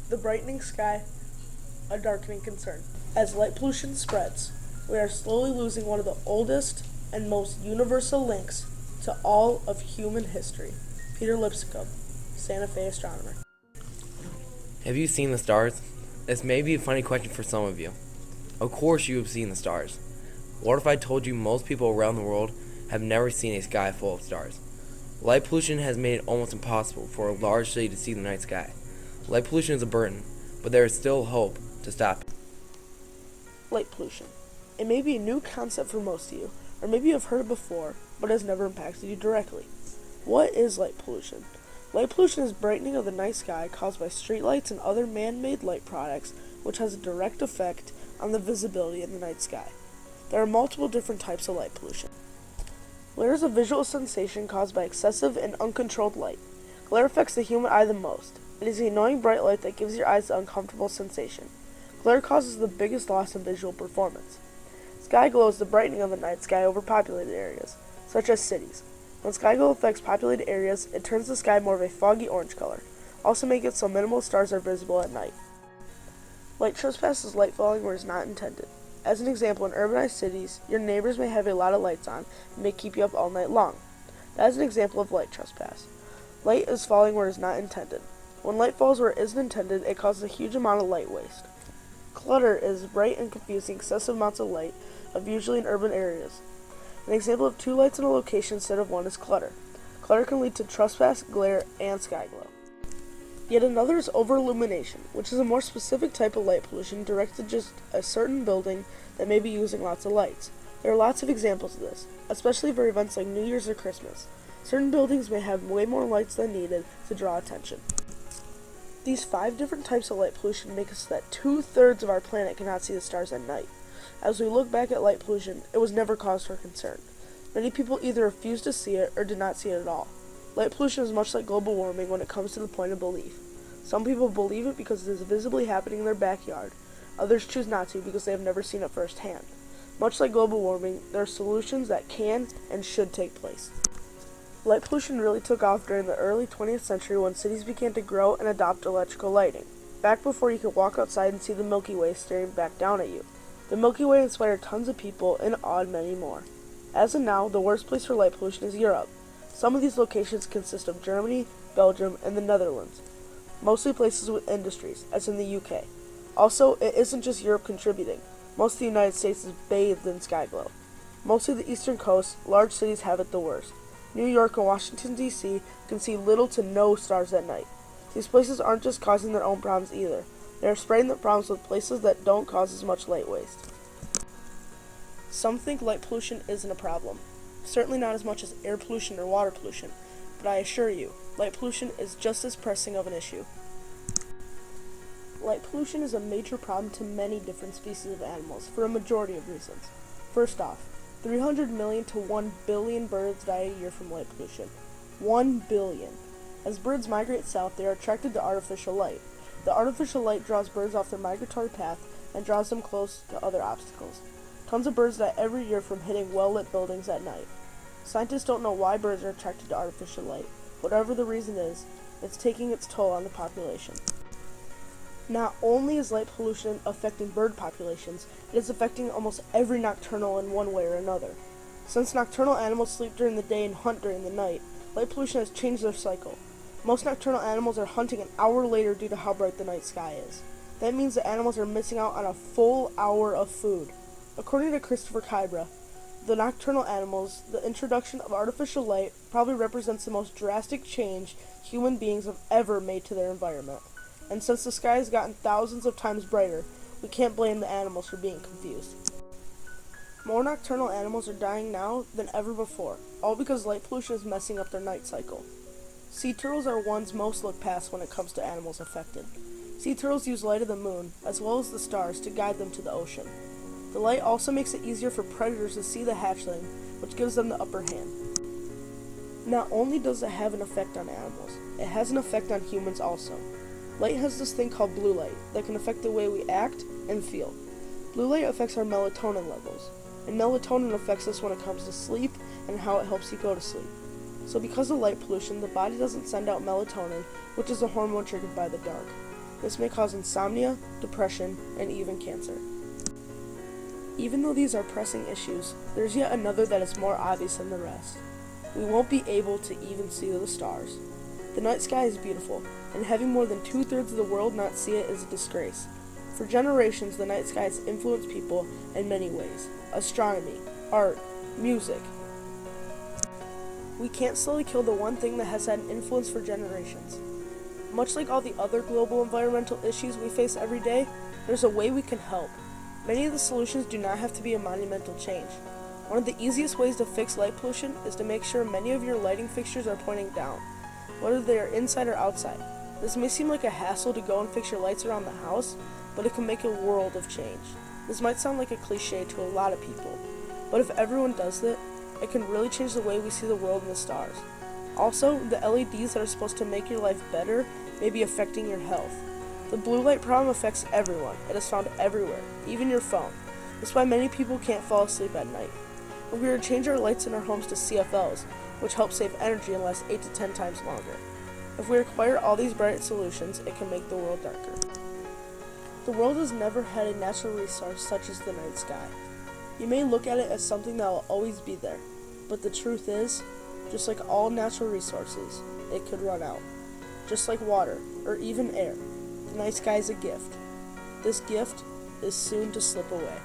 The brightening sky, a darkening concern. As light pollution spreads, we are slowly losing one of the oldest and most universal links to all of human history. Peter Lipscomb, Santa Fe astronomer. Have you seen the stars? This may be a funny question for some of you. Of course you have seen the stars. What if I told you most people around the world have never seen a sky full of stars? Light pollution has made it almost impossible for a large city to see the night sky. Light pollution is a burden, but there is still hope to stop it. Light pollution. It may be a new concept for most of you, or maybe you've heard it before, but has never impacted you directly. What is light pollution? Light pollution is brightening of the night sky caused by streetlights and other man-made light products, which has a direct effect on the visibility in the night sky. There are multiple different types of light pollution. Glare is a visual sensation caused by excessive and uncontrolled light. Glare affects the human eye the most. It is the annoying bright light that gives your eyes the uncomfortable sensation. Glare causes the biggest loss in visual performance. Sky glow is the brightening of the night sky over populated areas, such as cities. When sky glow affects populated areas, it turns the sky more of a foggy orange color, also making it so minimal stars are visible at night. Light trespass is light falling where it is not intended. As an example, in urbanized cities, your neighbors may have a lot of lights on and may keep you up all night long. That is an example of light trespass. Light is falling where it is not intended. When light falls where it isn't intended, it causes a huge amount of light waste. Clutter is bright and confusing excessive amounts of light, usually in urban areas. An example of two lights in a location instead of one is clutter. Clutter can lead to trespass, glare, and sky glow. Yet another is over-illumination, which is a more specific type of light pollution directed just at a certain building that may be using lots of lights. There are lots of examples of this, especially for events like New Year's or Christmas. Certain buildings may have way more lights than needed to draw attention. These 5 different types of light pollution make it so that 2/3 of our planet cannot see the stars at night. As we look back at light pollution, it was never cause for concern. Many people either refused to see it or did not see it at all. Light pollution is much like global warming when it comes to the point of belief. Some people believe it because it is visibly happening in their backyard. Others choose not to because they have never seen it firsthand. Much like global warming, there are solutions that can and should take place. Light pollution really took off during the early 20th century when cities began to grow and adopt electrical lighting. Back before you could walk outside and see the Milky Way staring back down at you. The Milky Way inspired tons of people and awed many more. As of now, the worst place for light pollution is Europe. Some of these locations consist of Germany, Belgium, and the Netherlands. Mostly places with industries, as in the UK. Also, it isn't just Europe contributing. Most of the United States is bathed in sky glow. Mostly the eastern coast, large cities have it the worst. New York and Washington, D.C. can see little to no stars at night. These places aren't just causing their own problems either. They are spreading the problems with places that don't cause as much light waste. Some think light pollution isn't a problem. Certainly not as much as air pollution or water pollution, but I assure you, light pollution is just as pressing of an issue. Light pollution is a major problem to many different species of animals for a majority of reasons. First off, 300 million to 1 billion birds die a year from light pollution. 1 billion. As birds migrate south, they are attracted to artificial light. The artificial light draws birds off their migratory path and draws them close to other obstacles. Tons of birds die every year from hitting well-lit buildings at night. Scientists don't know why birds are attracted to artificial light. Whatever the reason is, it's taking its toll on the population. Not only is light pollution affecting bird populations, it is affecting almost every nocturnal in one way or another. Since nocturnal animals sleep during the day and hunt during the night, light pollution has changed their cycle. Most nocturnal animals are hunting an hour later due to how bright the night sky is. That means the animals are missing out on a full hour of food. According to Christopher Kybra, the nocturnal animals, the introduction of artificial light probably represents the most drastic change human beings have ever made to their environment. And since the sky has gotten thousands of times brighter, we can't blame the animals for being confused. More nocturnal animals are dying now than ever before, all because light pollution is messing up their night cycle. Sea turtles are ones most looked past when it comes to animals affected. Sea turtles use light of the moon, as well as the stars, to guide them to the ocean. The light also makes it easier for predators to see the hatchling, which gives them the upper hand. Not only does it have an effect on animals, it has an effect on humans also. Light has this thing called blue light that can affect the way we act and feel. Blue light affects our melatonin levels, and melatonin affects us when it comes to sleep and how it helps you go to sleep. So because of light pollution, the body doesn't send out melatonin, which is a hormone triggered by the dark. This may cause insomnia, depression, and even cancer. Even though these are pressing issues, there's yet another that is more obvious than the rest. We won't be able to even see the stars. The night sky is beautiful, and having more than 2/3 of the world not see it is a disgrace. For generations, the night sky has influenced people in many ways: astronomy, art, music. We can't slowly kill the one thing that has had an influence for generations. Much like all the other global environmental issues we face every day, there's a way we can help. Many of the solutions do not have to be a monumental change. One of the easiest ways to fix light pollution is to make sure many of your lighting fixtures are pointing down, whether they are inside or outside. This may seem like a hassle to go and fix your lights around the house, but it can make a world of change. This might sound like a cliche to a lot of people, but if everyone does it can really change the way we see the world and the stars. Also, the LEDs that are supposed to make your life better may be affecting your health. The blue light problem affects everyone. It is found everywhere, even your phone. That's why many people can't fall asleep at night. If we were to change our lights in our homes to CFLs, which help save energy and last 8 to 10 times longer. If we acquire all these bright solutions, it can make the world darker. The world has never had a natural resource such as the night sky. You may look at it as something that will always be there, but the truth is, just like all natural resources, it could run out. Just like water, or even air, the night sky is a gift. This gift is soon to slip away.